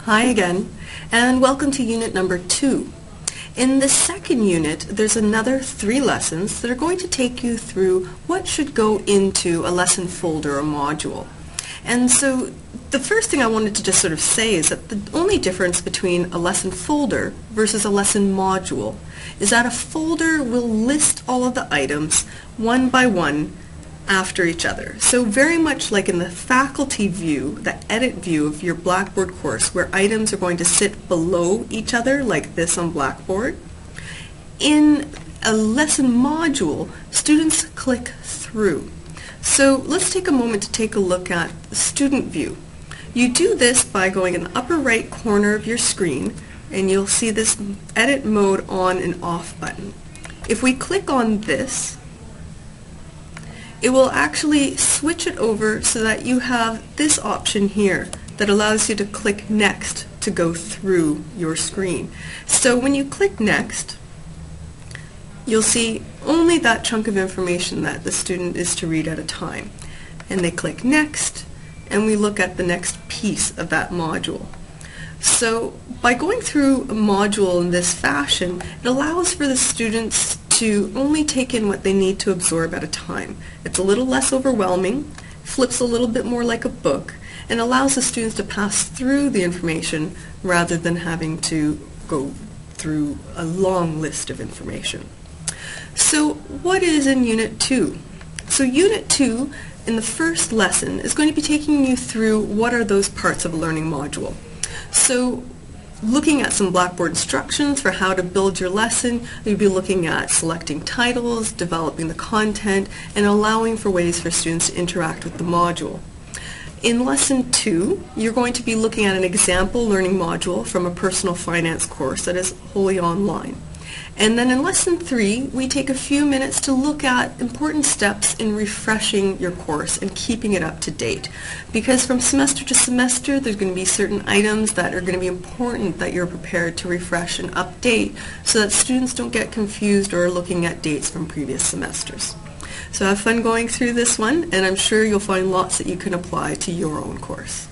Hi again, and welcome to unit number 2. In the second unit, there's another 3 lessons that are going to take you through what should go into a lesson folder or module. And so the first thing I wanted to just sort of say is that the only difference between a lesson folder versus a lesson module is that a folder will list all of the items one by one after each other. So very much like in the faculty view, the edit view of your Blackboard course, where items are going to sit below each other like this on Blackboard. In a lesson module, students click through. So let's take a moment to take a look at the student view. You do this by going in the upper right corner of your screen, and you'll see this edit mode on and off button. If we click on this, it will actually switch it over so that you have this option here that allows you to click next to go through your screen. So when you click next, you'll see only that chunk of information that the student is to read at a time. And they click next, and we look at the next piece of that module. So by going through a module in this fashion, it allows for the students to only take in what they need to absorb at a time. It's a little less overwhelming, flips a little bit more like a book, and allows the students to pass through the information rather than having to go through a long list of information. So what is in Unit 2? So Unit 2 in the first lesson is going to be taking you through what are those parts of a learning module. So looking at some Blackboard instructions for how to build your lesson, you'll be looking at selecting titles, developing the content, and allowing for ways for students to interact with the module. In Lesson 2, you're going to be looking at an example learning module from a personal finance course that is wholly online. And then in Lesson 3, we take a few minutes to look at important steps in refreshing your course and keeping it up to date. Because from semester to semester, there's going to be certain items that are going to be important that you're prepared to refresh and update so that students don't get confused or are looking at dates from previous semesters. So have fun going through this one, and I'm sure you'll find lots that you can apply to your own course.